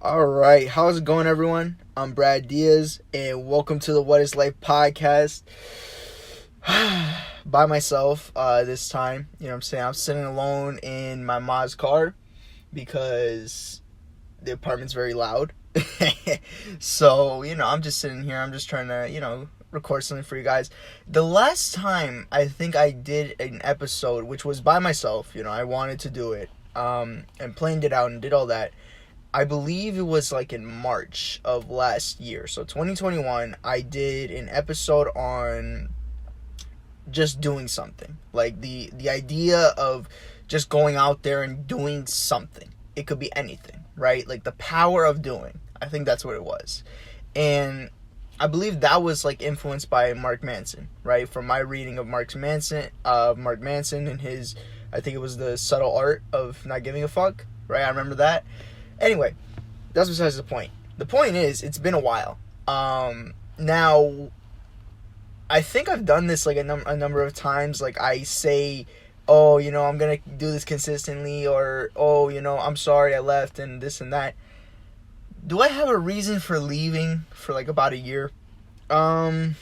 All right, how's it going, everyone? I'm Brad Diaz, and welcome to the What Is Life podcast. By myself this time, you know what I'm saying? I'm sitting alone in my mom's car because the apartment's very loud. So, I'm just sitting here. I'm just trying to, record something for you guys. The last time I think I did an episode, which was by myself, I wanted to do it, and planned it out and did all that. I believe it was like in March of last year. So 2021, I did an episode on just doing something. Like the idea of just going out there and doing something. It could be anything, right? Like the power of doing. I think that's what it was. And I believe that was like influenced by Mark Manson, right? From my reading of Mark Manson and his, I think it was The Subtle Art of Not Giving a Fuck, right? I remember that. Anyway, that's besides the point. The point is, it's been a while. Now, I think I've done this like a number of times. Like I say, oh, I'm going to do this consistently, or, oh, I'm sorry I left and this and that. Do I have a reason for leaving for like about a year? No,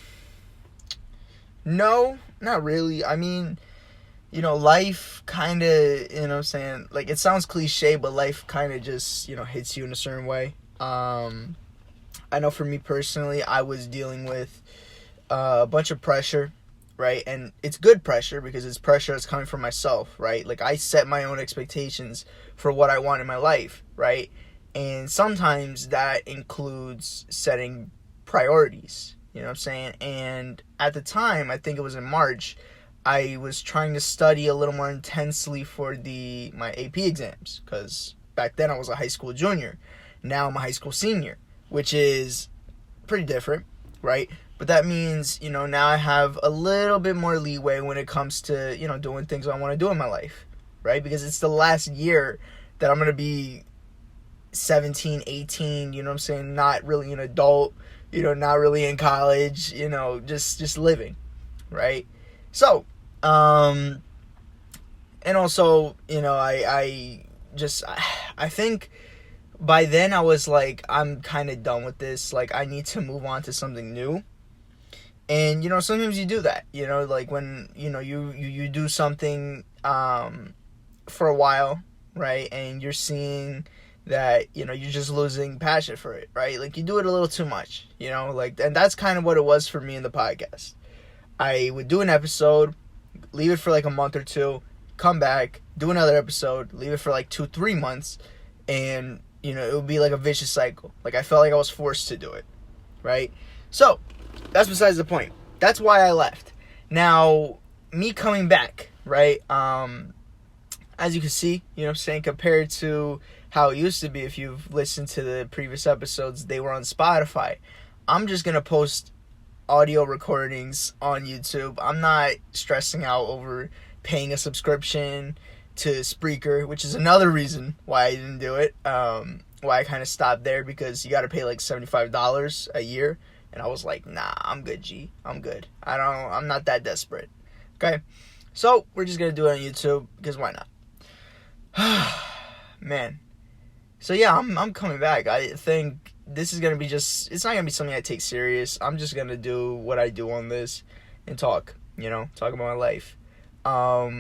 not really. I mean, life kind of, like it sounds cliche, but life kind of just, hits you in a certain way. I know for me personally, I was dealing with a bunch of pressure, right? And it's good pressure because it's pressure that's coming from myself, right? Like I set my own expectations for what I want in my life, right? And sometimes that includes setting priorities, you know what I'm saying? And at the time, I think it was in March, I was trying to study a little more intensely for my AP exams, because back then I was a high school junior. Now I'm a high school senior, which is pretty different, right? But that means, now I have a little bit more leeway when it comes to, doing things I want to do in my life, right? Because it's the last year that I'm going to be 17, 18, you know what I'm saying? Not really an adult, not really in college, just living, right? So, and also, I think by then I was like, I'm kind of done with this. Like, I need to move on to something new. And, sometimes you do that, like when, you do something, for a while, right? And you're seeing that, you're just losing passion for it, right? Like, you do it a little too much, and that's kind of what it was for me in the podcast. I would do an episode, leave it for like a month or two, come back, do another episode, leave it for like 2-3 months, and, it would be like a vicious cycle. Like, I felt like I was forced to do it, right? So, that's besides the point. That's why I left. Now, me coming back, right, as you can see, compared to how it used to be, if you've listened to the previous episodes, they were on Spotify. I'm just going to post audio recordings on YouTube. I'm not stressing out over paying a subscription to Spreaker, which is another reason why I didn't do it. Why I kind of stopped there, because you got to pay like $75 a year, and I was like, nah, I'm good, G. I'm good. I'm not that desperate. Okay, so we're just gonna do it on YouTube because why not? Man. So yeah, I'm coming back. I think this is going to be it's not going to be something I take serious. I'm just going to do what I do on this and talk about my life. All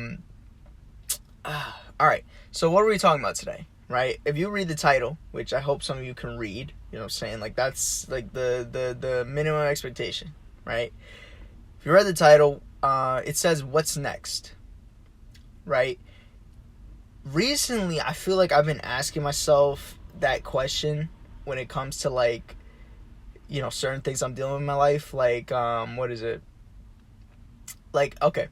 right. So what are we talking about today, right? If you read the title, which I hope some of you can read, you know what I'm saying? Like, that's like the minimum expectation, right? If you read the title, it says, what's next, right? Recently, I feel like I've been asking myself that question when it comes to, like, certain things I'm dealing with in my life. Like, what is it? Like, okay,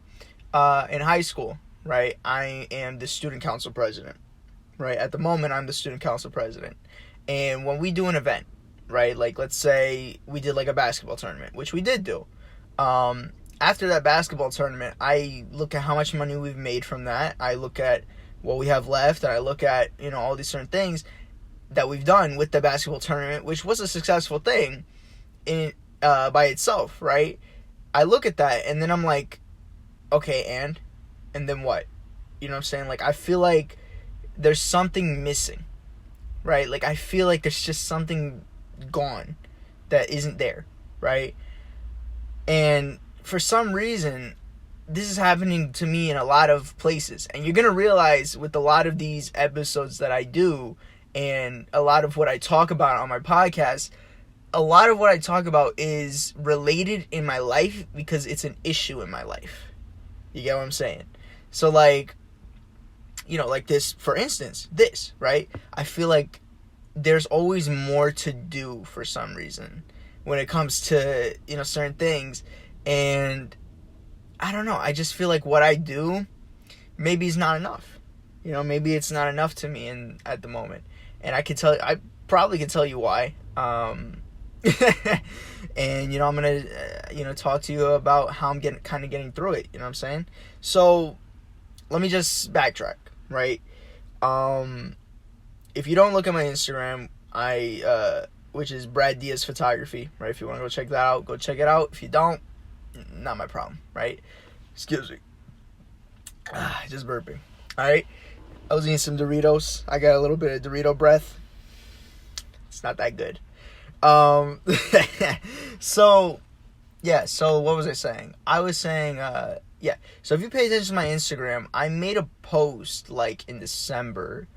in high school, right, I am the student council president, right? At the moment, I'm the student council president. And when we do an event, right, like, let's say we did, like, a basketball tournament, which we did do. After that basketball tournament, I look at how much money we've made from that. I look at what we have left, and I look at, all these certain things that we've done with the basketball tournament, which was a successful thing in by itself, right? I look at that, and then I'm like, okay, and then what? You know what I'm saying? Like, I feel like there's something missing, right? Like, I feel like there's just something gone that isn't there, right? And for some reason, this is happening to me in a lot of places. And you're going to realize with a lot of these episodes that I do and a lot of what I talk about on my podcast, a lot of what I talk about is related in my life because it's an issue in my life. You get what I'm saying? So, like, like this, for instance, this, right? I feel like there's always more to do for some reason when it comes to, certain things. And I don't know. I just feel like what I do maybe is not enough. Maybe it's not enough to me at the moment. And I probably can tell you why. And, I'm going to, talk to you about how I'm getting through it. You know what I'm saying? So let me just backtrack, right? If you don't look at my Instagram, which is Brad Diaz Photography, right? If you want to go check that out, go check it out. If you don't, not my problem, right? Excuse me. Just burping. All right. I was eating some Doritos. I got a little bit of Dorito breath. It's not that good. So what was I saying? I was saying, so if you pay attention to my Instagram, I made a post like in December,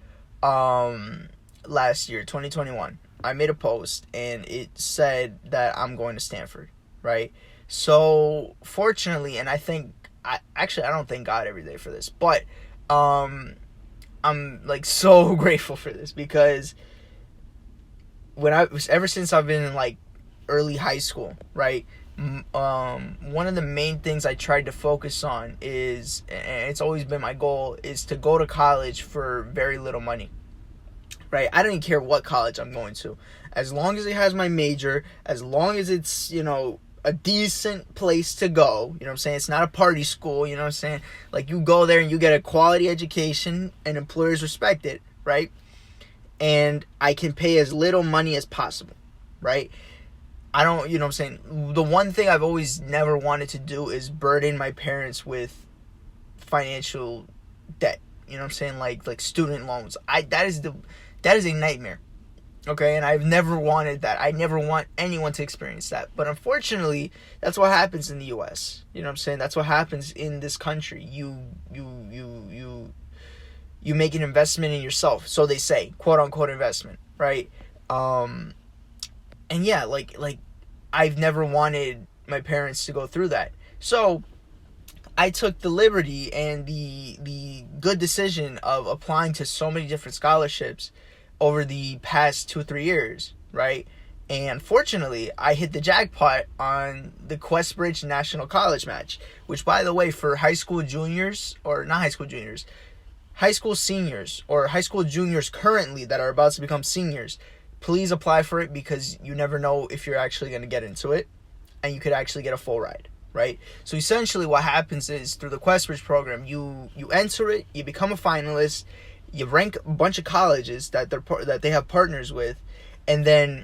last year, 2021. I made a post and it said that I'm going to Stanford, right? So fortunately, and I don't thank God every day for this, but, I'm like so grateful for this because ever since I've been in like early high school, right? One of the main things I tried to focus on is, and it's always been my goal, is to go to college for very little money, right? I don't even care what college I'm going to, as long as it has my major, as long as it's, a decent place to go, you know what I'm saying? It's not a party school, you know what I'm saying? Like, you go there and you get a quality education and employers respect it, right? And I can pay as little money as possible, right? I don't, you know what I'm saying? The one thing I've always never wanted to do is burden my parents with financial debt, you know what I'm saying? Like student loans. That is a nightmare. Okay, and I've never wanted that. I never want anyone to experience that. But unfortunately, that's what happens in the US. You know what I'm saying? That's what happens in this country. You make an investment in yourself. So they say, quote unquote investment, right? And yeah, like I've never wanted my parents to go through that. So I took the liberty and the good decision of applying to so many different scholarships over the past 2-3 years, right? And fortunately, I hit the jackpot on the Questbridge National College Match, which, by the way, for high school juniors, or not high school juniors, high school seniors, or high school juniors currently that are about to become seniors, please apply for it because you never know if you're actually going to get into it, and you could actually get a full ride, right? So essentially what happens is, through the Questbridge program, you enter it, you become a finalist, you rank a bunch of colleges that they have partners with, and then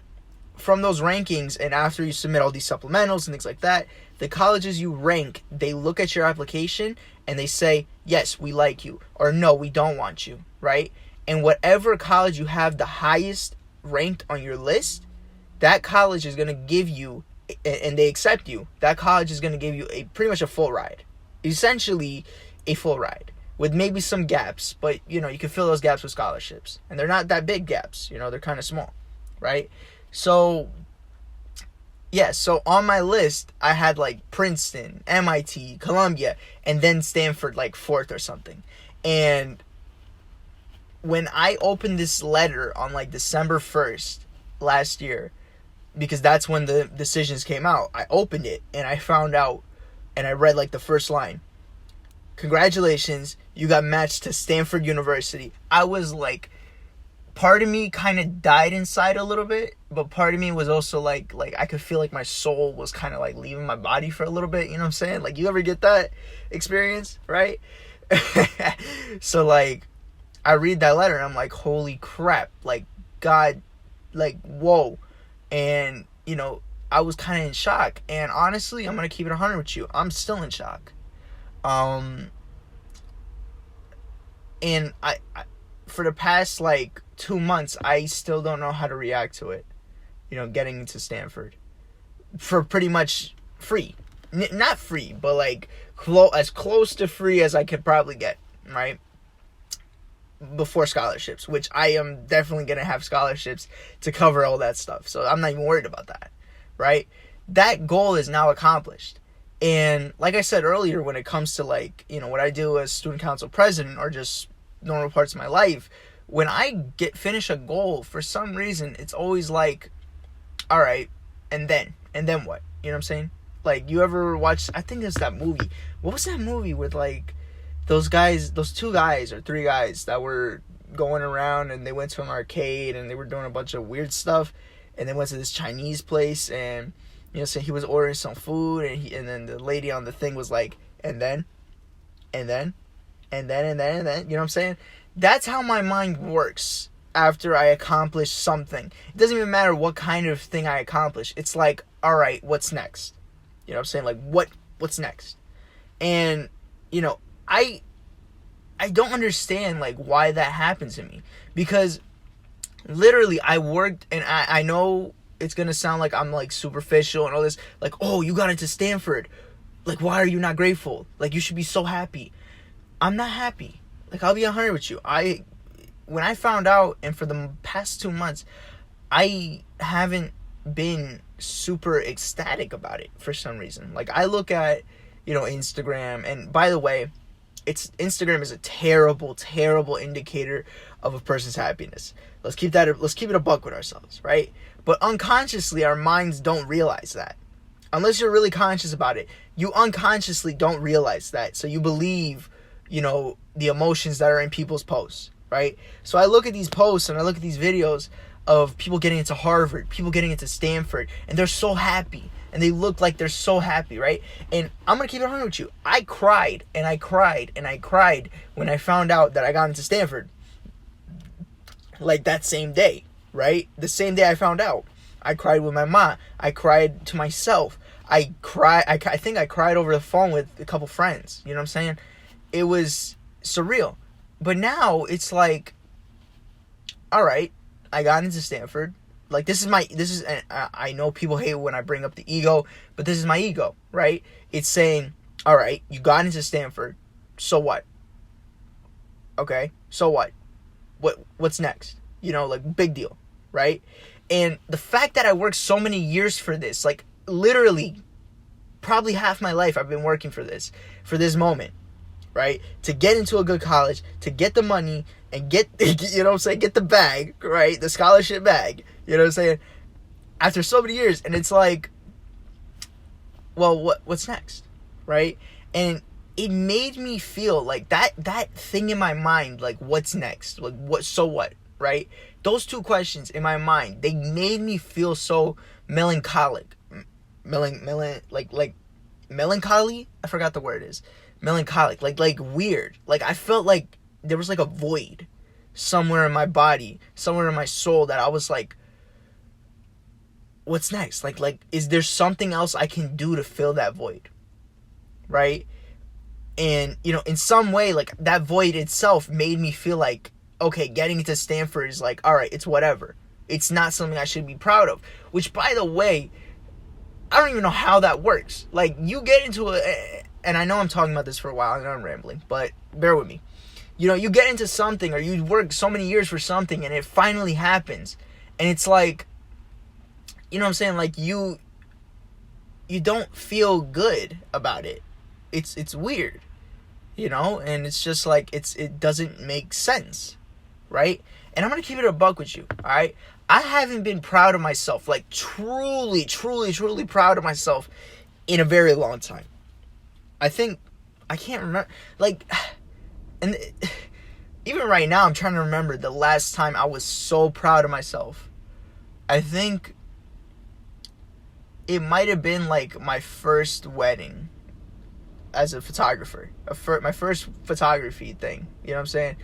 from those rankings, and after you submit all these supplementals and things like that, the colleges you rank, they look at your application and they say, yes, we like you, or no, we don't want you, right? And whatever college you have the highest ranked on your list, that college is going to give you, and they accept you, that college is going to give you pretty much a full ride. Essentially a full ride, with maybe some gaps, but you can fill those gaps with scholarships, and they're not that big gaps, they're kind of small, right? So yeah, so on my list I had like Princeton, MIT, Columbia, and then Stanford like fourth or something. And when I opened this letter on like December 1st last year, because that's when the decisions came out, I opened it and I found out, and I read like the first line: congratulations, you got matched to Stanford University. I was like, part of me kind of died inside a little bit, but part of me was also like I could feel like my soul was kind of like leaving my body for a little bit, you know what I'm saying? Like, you ever get that experience, right? So like, I read that letter and I'm like, holy crap, like, God, like, whoa. And, I was kind of in shock. And honestly, I'm going to keep it 100 with you. I'm still in shock. And for the past like 2 months, I still don't know how to react to it. Getting into Stanford for pretty much free. Not free, but like as close to free as I could probably get, right? Before scholarships, which I am definitely going to have scholarships to cover all that stuff. So I'm not even worried about that, right? That goal is now accomplished. And like I said earlier, when it comes to like, what I do as student council president or just normal parts of my life, when I finish a goal, for some reason, it's always like, all right, and then what? You know what I'm saying? Like, you ever watch, I think it's that movie. What was that movie with like those two guys or three guys that were going around and they went to an arcade and they were doing a bunch of weird stuff, and they went to this Chinese place and, so he was ordering some food and then the lady on the thing was like, and then, you know what I'm saying? That's how my mind works after I accomplish something. It doesn't even matter what kind of thing I accomplish. It's like, all right, what's next? You know what I'm saying? Like, what's next? And, I don't understand, like, why that happens to me. Because, literally, I worked, and I know it's going to sound like I'm, like, superficial and all this. Like, oh, you got into Stanford. Like, why are you not grateful? Like, you should be so happy. I'm not happy. Like, I'll be 100 with you. When I found out, and for the past 2 months, I haven't been super ecstatic about it for some reason. Like, I look at, Instagram, and by the way, Instagram is a terrible, terrible indicator of a person's happiness. Let's keep it a buck with ourselves, right? But unconsciously, our minds don't realize that. Unless you're really conscious about it, you unconsciously don't realize that. So you believe, the emotions that are in people's posts, right? So I look at these posts and I look at these videos of people getting into Harvard, people getting into Stanford, and they're so happy. And they look like they're so happy, right? And I'm going to keep it 100 with you. I cried, and I cried, and I cried when I found out that I got into Stanford. Like, that same day, right? The same day I found out. I cried with my mom. I cried to myself. I think I cried over the phone with a couple friends. You know what I'm saying? It was surreal. But now, it's like, all right, I got into Stanford. Like, I know people hate when I bring up the ego, but this is my ego, right? It's saying, all right, you got into Stanford, so what? Okay, so what? What's next? Like, big deal, right? And the fact that I worked so many years for this, like, literally, probably half my life I've been working for this moment, right? To get into a good college, to get the money, and get, you know what I'm saying, get the bag, right? The scholarship bag, you know what I'm saying? After so many years, and it's like, well, what's next, right? And it made me feel like that thing in my mind, like, what's next? Like, so what, right? Those two questions in my mind, they made me feel so melancholic. Like melancholy? I forgot the word is. Melancholic, like weird. Like, I felt like there was like a void somewhere in my body, somewhere in my soul, that I was like, what's next? Like, is there something else I can do to fill that void? Right? And, in some way, like, that void itself made me feel like, okay, getting into Stanford is like, all right, it's whatever. It's not something I should be proud of. Which, by the way, I don't even know how that works. Like, you get into and I know I'm talking about this for a while, I know I'm rambling, but bear with me. You get into something, or you work so many years for something, and it finally happens. And it's like, you know what I'm saying? Like, you don't feel good about it. It's weird, and it's just like, it doesn't make sense, right? And I'm going to keep it a buck with you, all right? I haven't been proud of myself, like, truly, truly, truly proud of myself in a very long time. I can't remember, like, and even right now, I'm trying to remember the last time I was so proud of myself. I think it might have been, like, my first wedding as a photographer. My first photography thing, you know what I'm saying?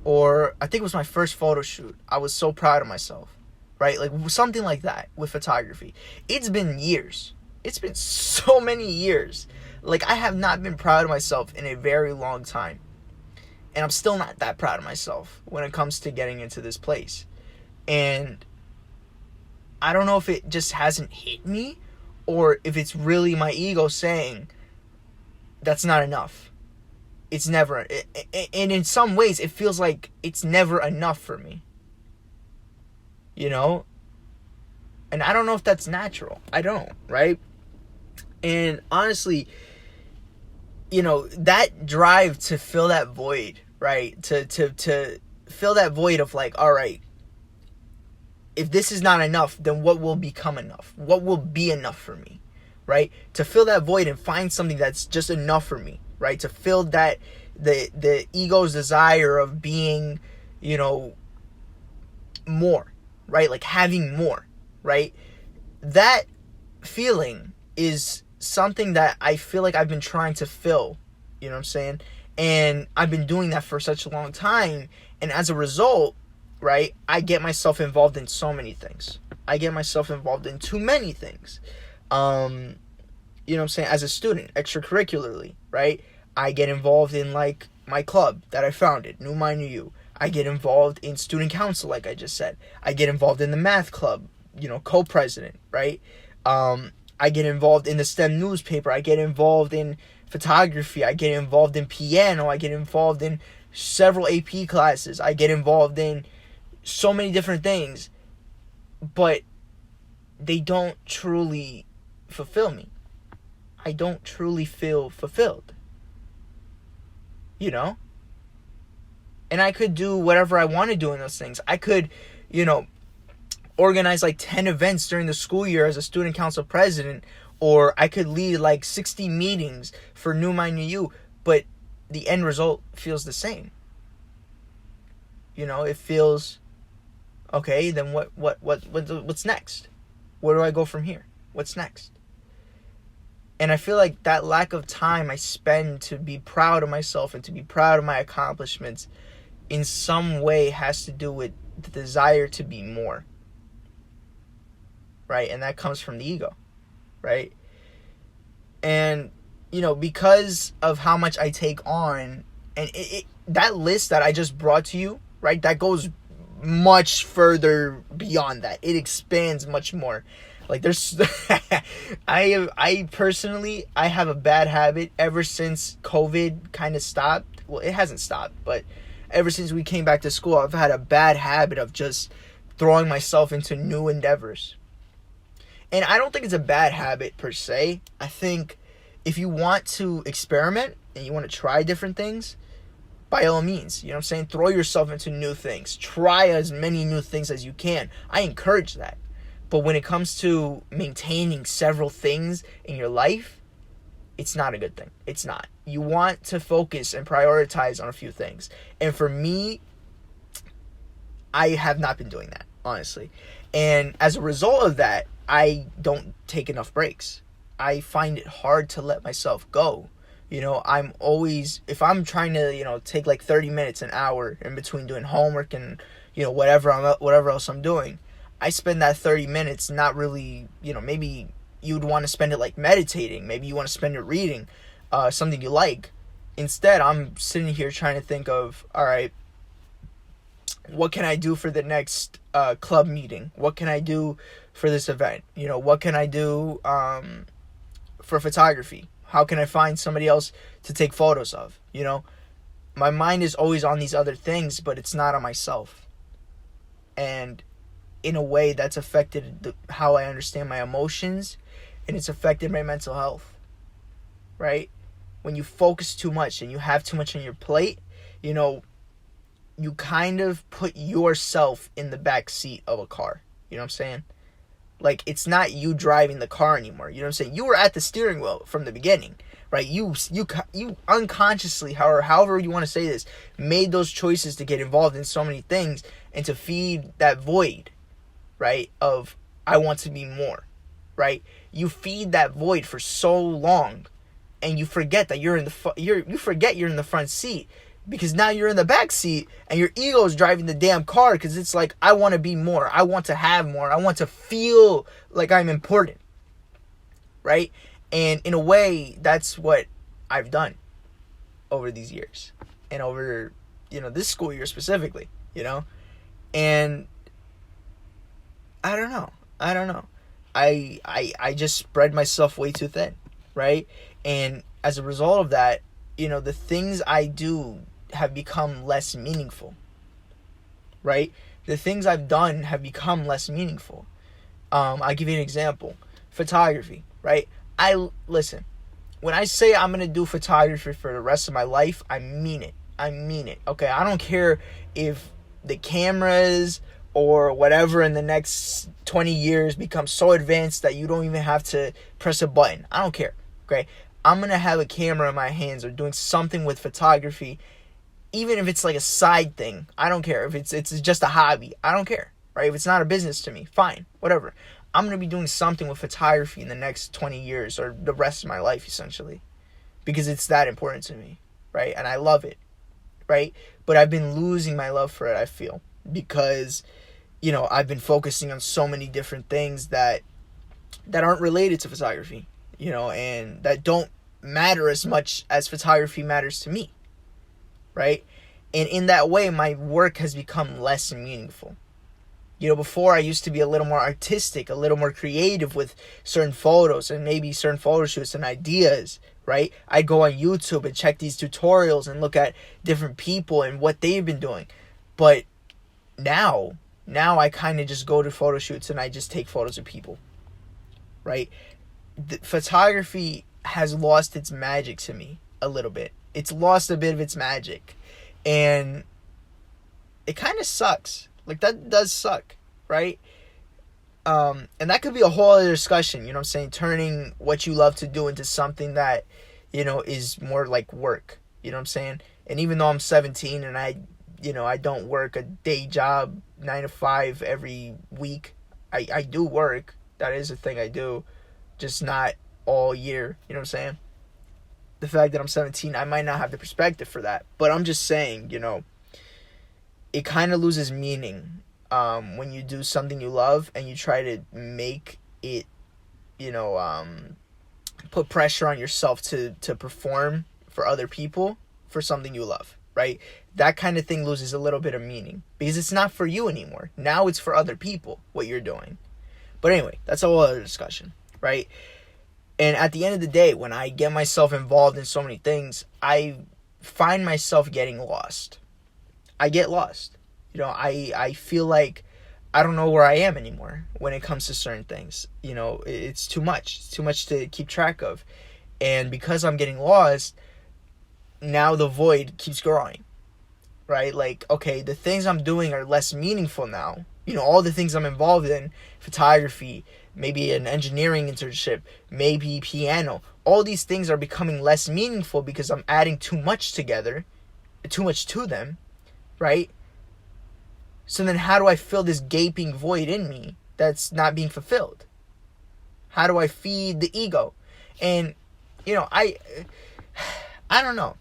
Or I think it was my first photo shoot. I was so proud of myself, right? Like, something like that with photography. It's been years. It's been so many years. Like, I have not been proud of myself in a very long time. And I'm still not that proud of myself when it comes to getting into this place. And I don't know if it just hasn't hit me or if it's really my ego saying that's not enough. It's never, and in some ways it feels like it's never enough for me. You know? And I don't know if that's natural. I don't, right? And honestly, you know, that drive to fill that void, right? To fill that void of like, all right, if this is not enough, then what will become enough? What will be enough for me, right? To fill that void and find something that's just enough for me, right? To fill that, the ego's desire of being, you know, more, right? Like having more, right? That feeling is something that I feel like I've been trying to fill, you know what I'm saying? And I've been doing that for such a long time. And as a result, right, I get myself involved in so many things. I get myself involved in too many things. You know what I'm saying? As a student, extracurricularly, right? I get involved in like my club that I founded, New Mind New You. I get involved in student council, like I just said. I get involved in the math club, you know, co-president, right? I get involved in the STEM newspaper. I get involved in photography. I get involved in piano. I get involved in several AP classes. I get involved in so many different things. But they don't truly fulfill me. I don't truly feel fulfilled. You know? And I could do whatever I want to do in those things. I could, you know, organize like 10 events during the school year as a student council president, or I could lead like 60 meetings for New Mind New You, but the end result feels the same. You know, it feels okay, then what's next? Where do I go from here? What's next? And I feel like that lack of time I spend to be proud of myself and to be proud of my accomplishments in some way has to do with the desire to be more. Right? And that comes from the ego. Right? And, you know, because of how much I take on, and that list that I just brought to you, right, that goes much further beyond that. It expands much more. Like there's I personally have a bad habit ever since COVID kind of stopped. Well, it hasn't stopped, but ever since we came back to school, I've had a bad habit of just throwing myself into new endeavors. And I don't think it's a bad habit per se. I think if you want to experiment and you want to try different things, by all means, you know what I'm saying? Throw yourself into new things. Try as many new things as you can. I encourage that. But when it comes to maintaining several things in your life, it's not a good thing. It's not. You want to focus and prioritize on a few things. And for me, I have not been doing that, honestly. And as a result of that, I don't take enough breaks. I find it hard to let myself go. You know, I'm always, if I'm trying to, you know, take like 30 minutes, an hour in between doing homework and, you know, whatever else I'm doing, I spend that 30 minutes not really, you know, maybe you'd want to spend it like meditating. Maybe you want to spend it reading something you like. Instead, I'm sitting here trying to think of, all right, what can I do for the next club meeting? What can I do for this event? You know, what can I do for photography? How can I find somebody else to take photos of? You know, my mind is always on these other things, but it's not on myself. And in a way, that's affected how I understand my emotions, and it's affected my mental health. Right? When you focus too much and you have too much on your plate, you know, you kind of put yourself in the back seat of a car. You know what I'm saying? Like, it's not you driving the car anymore. You know what I'm saying? You were at the steering wheel from the beginning, right? You unconsciously, however you want to say this, made those choices to get involved in so many things and to feed that void, right? Of, I want to be more, right? You feed that void for so long, and you forget that you're in the front seat. Because now you're in the back seat and your ego is driving the damn car because it's like, I want to be more. I want to have more. I want to feel like I'm important. Right? And in a way, that's what I've done over these years. And over, this school year specifically, and I don't know. I just spread myself way too thin, right? And as a result of that, the things I do have become less meaningful, right? The things I've done have become less meaningful. I'll give you an example. Photography, right? Listen, when I say I'm going to do photography for the rest of my life, I mean it. Okay? I don't care if the cameras or whatever in the next 20 years become so advanced that you don't even have to press a button. I don't care, okay? I'm going to have a camera in my hands or doing something with photography, even if it's like a side thing. I don't care. If it's just a hobby, I don't care, right? If it's not a business to me, fine, whatever. I'm going to be doing something with photography in the next 20 years or the rest of my life, essentially, because it's that important to me, right? And I love it, right? But I've been losing my love for it, I feel, because, I've been focusing on so many different things that aren't related to photography, and that don't matter as much as photography matters to me, right? And in that way, my work has become less meaningful. Before I used to be a little more artistic, a little more creative with certain photos and maybe certain photo shoots and ideas, right? I'd go on YouTube and check these tutorials and look at different people and what they've been doing. But now I kind of just go to photo shoots and I just take photos of people, right? The photography has lost its magic to me a little bit. It's lost a bit of its magic. And it kind of sucks. Like, that does suck, right? And that could be a whole other discussion, turning what you love to do into something that, is more like work, And even though I'm 17 and I don't work a day job, 9 to 5 every week, I do work. That is a thing I do, just not all year, The fact that I'm 17, I might not have the perspective for that, but I'm just saying, it kind of loses meaning when you do something you love and you try to make it, put pressure on yourself to perform for other people for something you love, right? That kind of thing loses a little bit of meaning because it's not for you anymore. Now it's for other people, what you're doing. But anyway, that's a whole other discussion, right? And at the end of the day, when I get myself involved in so many things, I find myself getting lost. I get lost. I feel like I don't know where I am anymore when it comes to certain things. It's too much. It's too much to keep track of. And because I'm getting lost, now the void keeps growing, right? Like, okay, the things I'm doing are less meaningful now. All the things I'm involved in, photography, maybe an engineering internship, maybe piano, all these things are becoming less meaningful because I'm adding too much together, too much to them, right? So then how do I fill this gaping void in me that's not being fulfilled? How do I feed the ego? And, I don't know.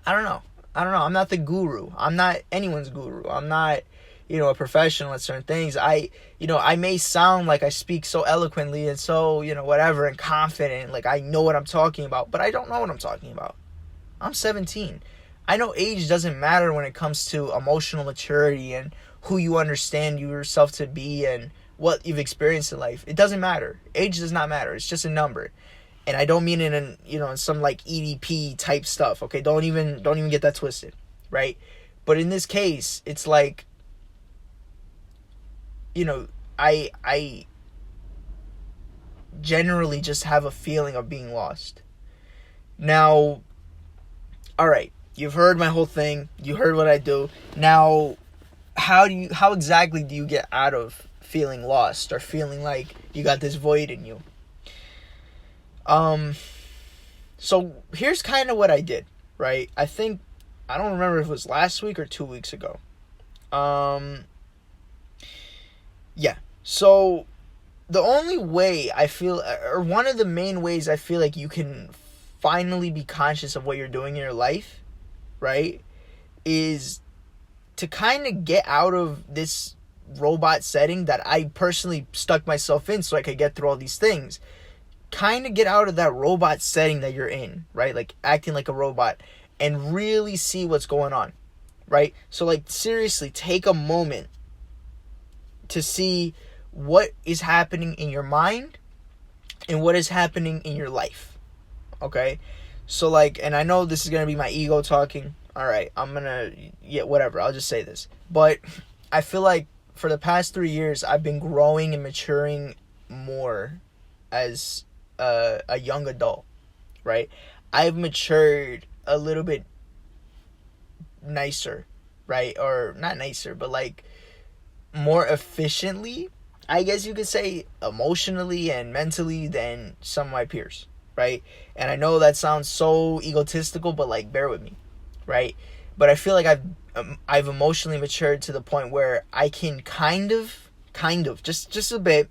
I'm not the guru. I'm not anyone's guru. I'm not, a professional at certain things. I may sound like I speak so eloquently and so, whatever, and confident, like I know what I'm talking about, but I don't know what I'm talking about. I'm 17. I know age doesn't matter when it comes to emotional maturity and who you understand yourself to be and what you've experienced in life. It doesn't matter. Age does not matter. It's just a number. And I don't mean it in, in some like EDP type stuff. Okay, don't even get that twisted, right? But in this case, it's like, I generally just have a feeling of being lost. Now, all right, you've heard my whole thing. You heard what I do. Now, how exactly do you get out of feeling lost or feeling like you got this void in you? So here's kind of what I did, right? I don't remember if it was last week or 2 weeks ago. Yeah. So the only way I feel, or one of the main ways I feel like you can finally be conscious of what you're doing in your life, right, is to kind of get out of this robot setting that I personally stuck myself in so I could get through all these things. Kind of get out of that robot setting that you're in, right? Like acting like a robot and really see what's going on. right? So like seriously, take a moment to see what is happening in your mind and what is happening in your life. Okay? So like, and I know this is going to be my ego talking. All right, whatever. I'll just say this. But I feel like for the past 3 years, I've been growing and maturing more as a young adult, right? I've matured a little bit nicer, right? Or not nicer, but like more efficiently, I guess you could say, emotionally and mentally than some of my peers, right? And I know that sounds so egotistical, but like bear with me, right? But I feel like I've emotionally matured to the point where I can kind of just a bit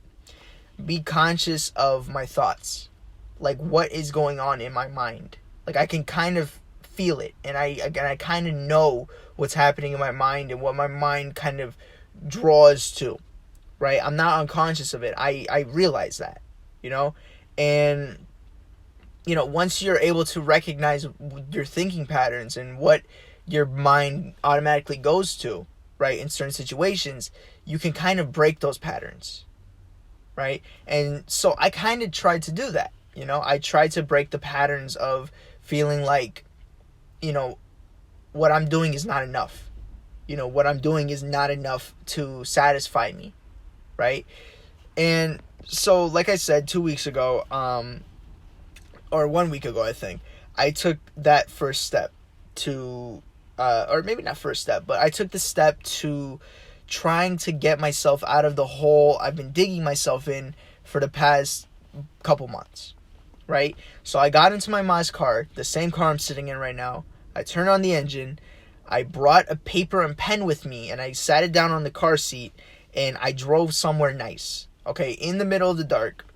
be conscious of my thoughts, like what is going on in my mind. Like I can kind of feel it, and I kind of know what's happening in my mind and what my mind kind of draws to, right? I'm not unconscious of it. I realize that, you know? And, you know, once you're able to recognize your thinking patterns and what your mind automatically goes to, right, in certain situations, you can kind of break those patterns, right? And so I kind of tried to do that, you know? I tried to break the patterns of feeling like, you know, what I'm doing is not enough. You know, what I'm doing is not enough to satisfy me, right? And so, like I said, 2 weeks ago, or 1 week ago, I think, I took that first step to, or maybe not first step, but I took the step to trying to get myself out of the hole I've been digging myself in for the past couple months, right? So I got into my mom's car, the same car I'm sitting in right now. I turned on the engine. I brought a paper and pen with me, and I sat it down on the car seat, and I drove somewhere nice. Okay, in the middle of the dark.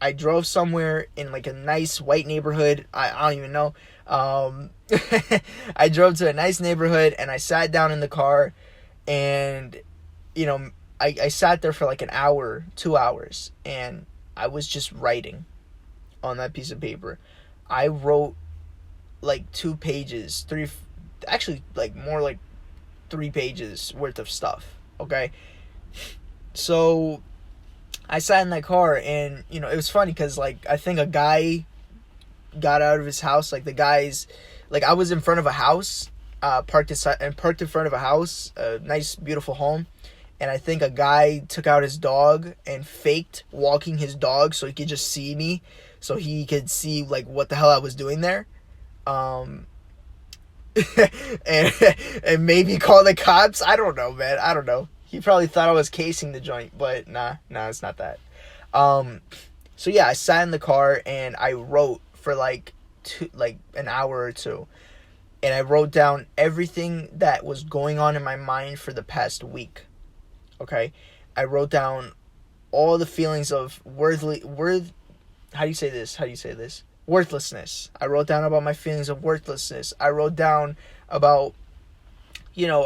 I drove somewhere in like a nice white neighborhood. I don't even know. I drove to a nice neighborhood, and I sat down in the car, and, you know, I sat there for like an hour, 2 hours, and I was just writing on that piece of paper. I wrote like 2 pages, actually like more like 3 pages worth of stuff, okay? So I sat in that car, and, you know, it was funny because, like, I think a guy got out of his house. Like, the guys, like, I was in front of a house, parked in front of a house, a nice, beautiful home, and I think a guy took out his dog and faked walking his dog so he could just see me, so he could see, like, what the hell I was doing there. And maybe call the cops. I don't know, man. I don't know. He probably thought I was casing the joint, but nah, it's not that. So yeah, I sat in the car and I wrote for like an hour or two, and I wrote down everything that was going on in my mind for the past week. Okay, I wrote down all the feelings of how do you say this? Worthlessness. I wrote down about my feelings of worthlessness. I wrote down about, you know,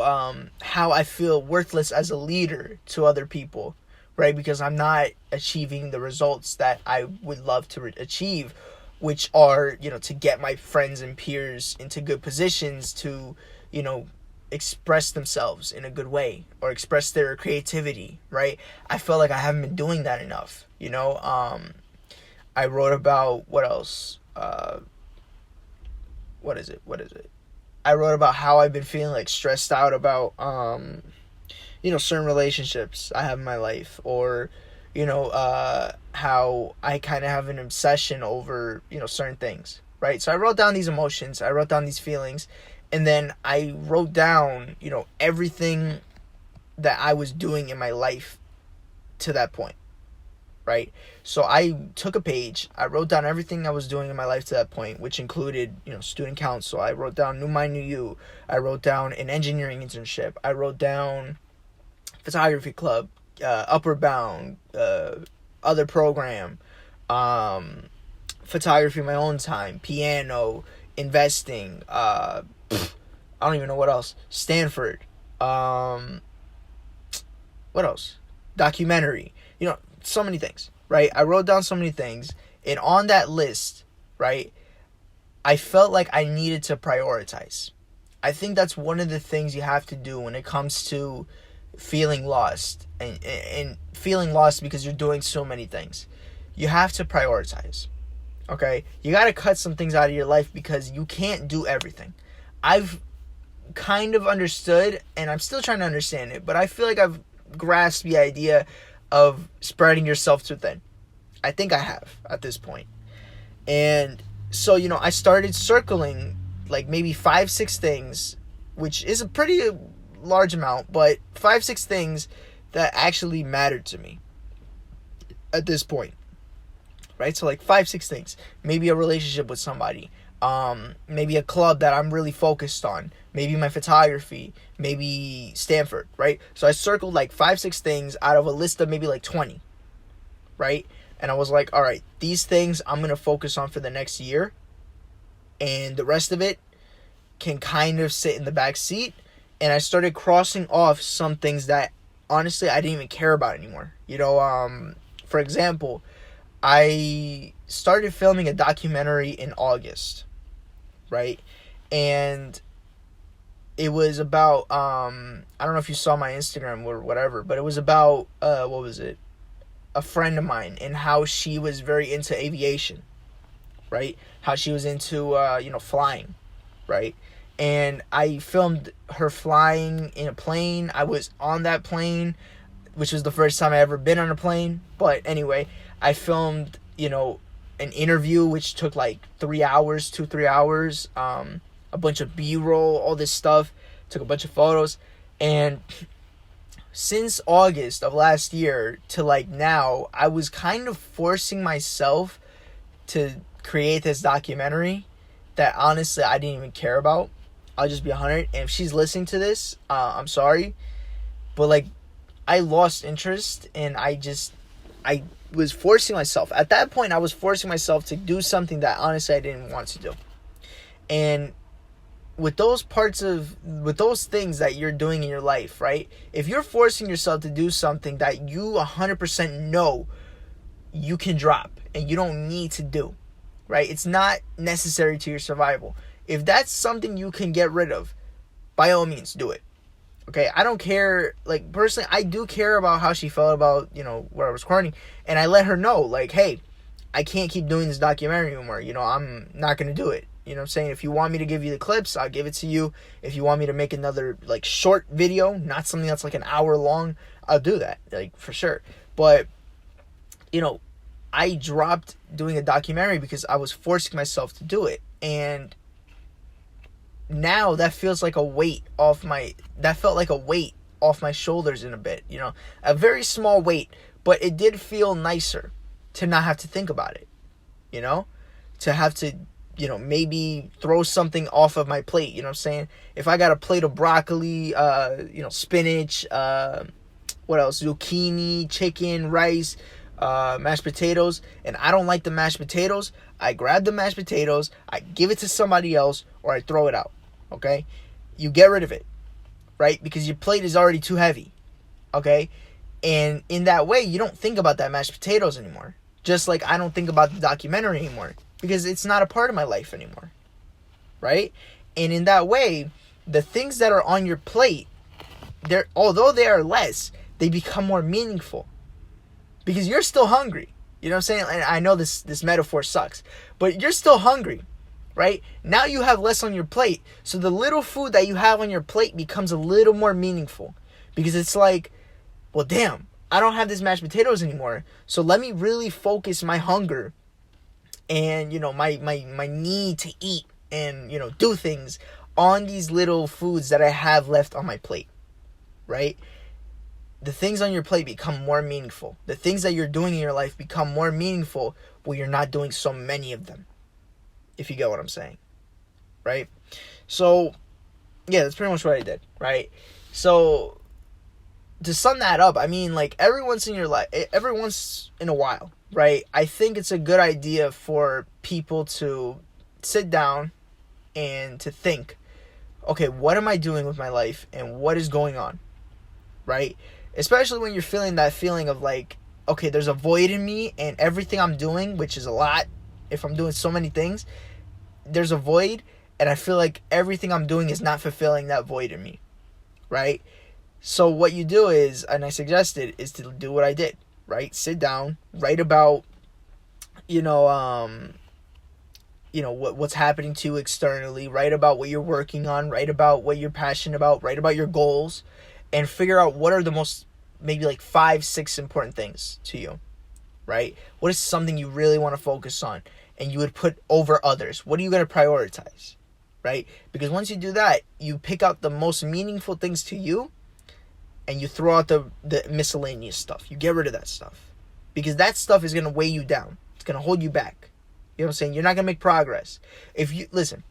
how I feel worthless as a leader to other people, right? Because I'm not achieving the results that I would love to achieve, which are, you know, to get my friends and peers into good positions to, you know, express themselves in a good way or express their creativity, right? I feel like I haven't been doing that enough, you know? I wrote about, what else? What is it? I wrote about how I've been feeling like stressed out about, you know, certain relationships I have in my life, or, you know, how I kind of have an obsession over, you know, certain things, right? So I wrote down these emotions, I wrote down these feelings, and then I wrote down, you know, everything that I was doing in my life to that point, right? So I took a page, I wrote down everything I was doing in my life to that point, which included, you know, student council. I wrote down New Mind, New You. I wrote down an engineering internship. I wrote down photography club, Upward Bound, other program, photography in my own time, piano, investing, I don't even know what else, Stanford, what else, documentary, you know, so many things, right? I wrote down so many things, and on that list, right, I felt like I needed to prioritize. I think that's one of the things you have to do when it comes to feeling lost, and feeling lost because you're doing so many things. You have to prioritize. Okay? You got to cut some things out of your life because you can't do everything. I've kind of understood, and I'm still trying to understand it, but I feel like I've grasped the idea of spreading yourself too thin. I think I have at this point. And so, I started circling like maybe 5-6 things, which is a pretty large amount, but 5-6 things that actually mattered to me at this point. Right? So like 5-6 things. Maybe a relationship with somebody. Maybe a club that I'm really focused on. Maybe my photography. Maybe Stanford, right? So I circled like 5-6 things out of a list of maybe like 20, right? And I was like, all right, these things I'm going to focus on for the next year. And the rest of it can kind of sit in the back seat. And I started crossing off some things that honestly I didn't even care about anymore. For example, I started filming a documentary in August, right? And it was about, I don't know if you saw my Instagram or whatever, but it was about, a friend of mine and how she was very into aviation, right? How she was into, flying, right? And I filmed her flying in a plane. I was on that plane, which was the first time I ever been on a plane. But anyway, I filmed, an interview, which took like 3 hours, 2-3 hours, a bunch of B-roll, all this stuff, took a bunch of photos. And since August of last year to like now, I was kind of forcing myself to create this documentary that honestly I didn't even care about. I'll just be 100. And if she's listening to this, I'm sorry. But like, I lost interest, and I was forcing myself. At that point, I was forcing myself to do something that honestly I didn't want to do. And with those things that you're doing in your life, right? If you're forcing yourself to do something that you 100% know you can drop and you don't need to do, right? It's not necessary to your survival. If that's something you can get rid of, by all means, do it. Okay, I don't care, like, personally, I do care about how she felt about, where I was recording, and I let her know, like, hey, I can't keep doing this documentary anymore, I'm not going to do it, you know what I'm saying? If you want me to give you the clips, I'll give it to you. If you want me to make another, like, short video, not something that's, like, an hour long, I'll do that, like, for sure. But, I dropped doing a documentary because I was forcing myself to do it, and now that feels like a weight off my shoulders in a bit, a very small weight, but it did feel nicer to not have to think about it, to have to, maybe throw something off of my plate, you know what I'm saying? If I got a plate of broccoli, spinach, what else? Zucchini, chicken, rice, mashed potatoes, and I don't like the mashed potatoes, I grab the mashed potatoes, I give it to somebody else, or I throw it out. Okay? You get rid of it, right? Because your plate is already too heavy. Okay? And in that way, you don't think about that mashed potatoes anymore. Just like I don't think about the documentary anymore, because it's not a part of my life anymore. Right? And in that way, the things that are on your plate, although they are less, they become more meaningful. Because you're still hungry. You know what I'm saying? And I know this metaphor sucks, but you're still hungry, right? Now you have less on your plate, so the little food that you have on your plate becomes a little more meaningful. Because it's like, well, damn, I don't have this mashed potatoes anymore, so let me really focus my hunger and, my need to eat and, do things on these little foods that I have left on my plate, right? The things on your plate become more meaningful. The things that you're doing in your life become more meaningful when you're not doing so many of them. If you get what I'm saying. Right? So, yeah, that's pretty much what I did. Right? So, to sum that up, I mean, like, every once in a while, right? I think it's a good idea for people to sit down and to think, okay, what am I doing with my life and what is going on? Right? Especially when you're feeling that feeling of like, okay, there's a void in me and everything I'm doing, which is a lot, if I'm doing so many things, there's a void And I feel like everything I'm doing is not fulfilling that void in me, right? So what you do is, and I suggested, is to do what I did, right? Sit down, write about, what's happening to you externally, write about what you're working on, write about what you're passionate about, write about your goals, and figure out what are the most, maybe like 5-6 important things to you, right? What is something you really want to focus on and you would put over others? What are you going to prioritize, right? Because once you do that, you pick out the most meaningful things to you and you throw out the miscellaneous stuff. You get rid of that stuff because that stuff is going to weigh you down. It's going to hold you back. You know what I'm saying? You're not going to make progress. Listen,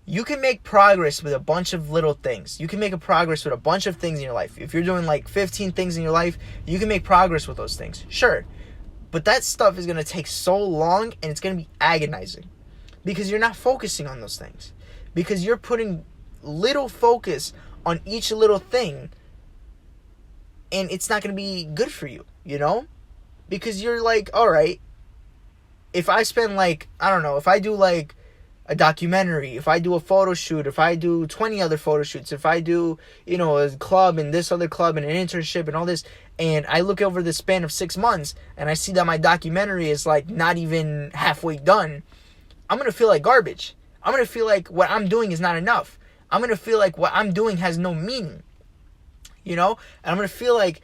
you can make progress with a bunch of little things. You can make a progress with a bunch of things in your life. If you're doing like 15 things in your life, you can make progress with those things. Sure. But that stuff is going to take so long and it's going to be agonizing because you're not focusing on those things. Because you're putting little focus on each little thing and it's not going to be good for you, Because you're like, all right, if I spend if I do like a documentary, if I do a photo shoot, if I do 20 other photo shoots, if I do, a club and this other club and an internship and all this, and I look over the span of 6 months and I see that my documentary is like not even halfway done, I'm going to feel like garbage. I'm going to feel like what I'm doing is not enough. I'm going to feel like what I'm doing has no meaning, and I'm going to feel like,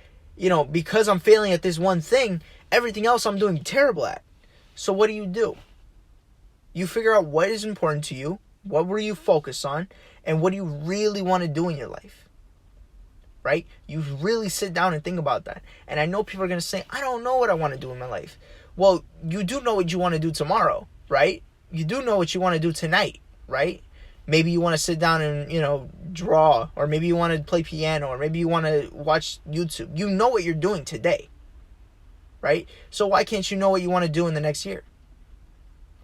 because I'm failing at this one thing, everything else I'm doing terrible at. So what do? You figure out what is important to you, what will you focus on, and what do you really want to do in your life, right? You really sit down and think about that. And I know people are going to say, I don't know what I want to do in my life. Well, you do know what you want to do tomorrow, right? You do know what you want to do tonight, right? Maybe you want to sit down and, draw, or maybe you want to play piano, or maybe you want to watch YouTube. You know what you're doing today, right? So why can't you know what you want to do in the next year?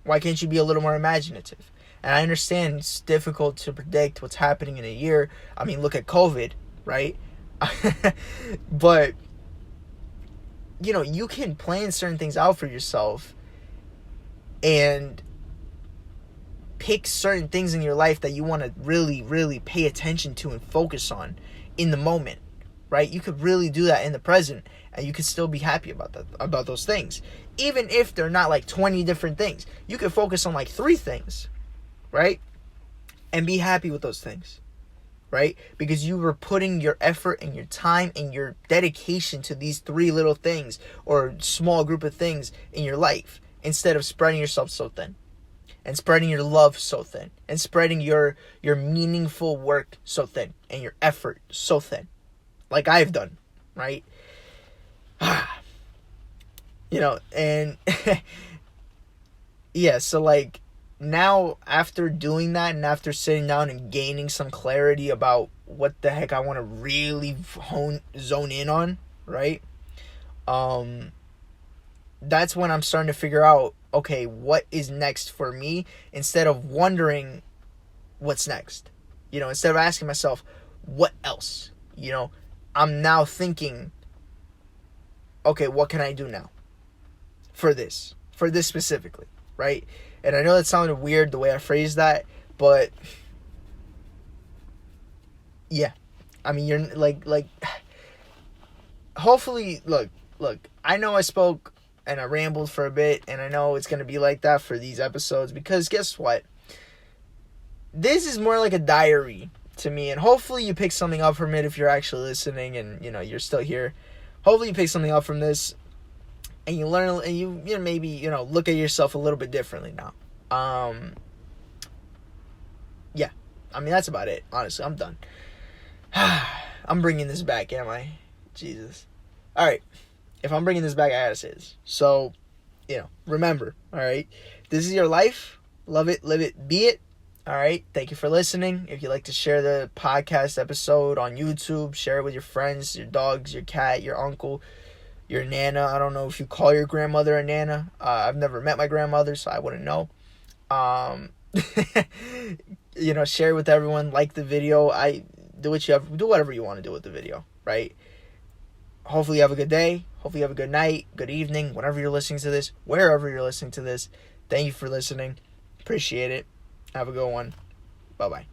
Why can't you be a little more imaginative? And I understand it's difficult to predict what's happening in a year. I mean, look at COVID, right? But, you can plan certain things out for yourself and pick certain things in your life that you want to really, really pay attention to and focus on in the moment, right? You could really do that in the present and you could still be happy about those things. Even if they're not like 20 different things, you could focus on like 3 things, right? And be happy with those things, right? Because you were putting your effort and your time and your dedication to these 3 little things or small group of things in your life instead of spreading yourself so thin and spreading your love so thin and spreading your meaningful work so thin and your effort so thin like I've done, right? And yeah, so like now after doing that and after sitting down and gaining some clarity about what the heck I want to really zone in on, right? That's when I'm starting to figure out, okay, what is next for me instead of wondering what's next. Instead of asking myself, what else? I'm now thinking, okay, what can I do now for this specifically, right? And I know that sounded weird the way I phrased that, but yeah, I mean, you're like, hopefully, look, I know I spoke and I rambled for a bit, and I know it's going to be like that for these episodes, because guess what? This is more like a diary to me, and hopefully you pick something up from it if you're actually listening and, you're still here. Hopefully you pick something up from this, and you learn, and you maybe, look at yourself a little bit differently now. Yeah, I mean, that's about it. Honestly, I'm done. I'm bringing this back, am I? Jesus. All right. If I'm bringing this back, I gotta say this. So, remember, all right? This is your life. Love it, live it, be it. All right? Thank you for listening. If you'd like to share the podcast episode on YouTube, share it with your friends, your dogs, your cat, your uncle, your nana. I don't know if you call your grandmother a nana. I've never met my grandmother, so I wouldn't know. Share it with everyone. Like the video. Do whatever you want to do with the video, right? Hopefully you have a good day. Hopefully you have a good night, good evening, whenever you're listening to this, wherever you're listening to this. Thank you for listening. Appreciate it. Have a good one. Bye bye.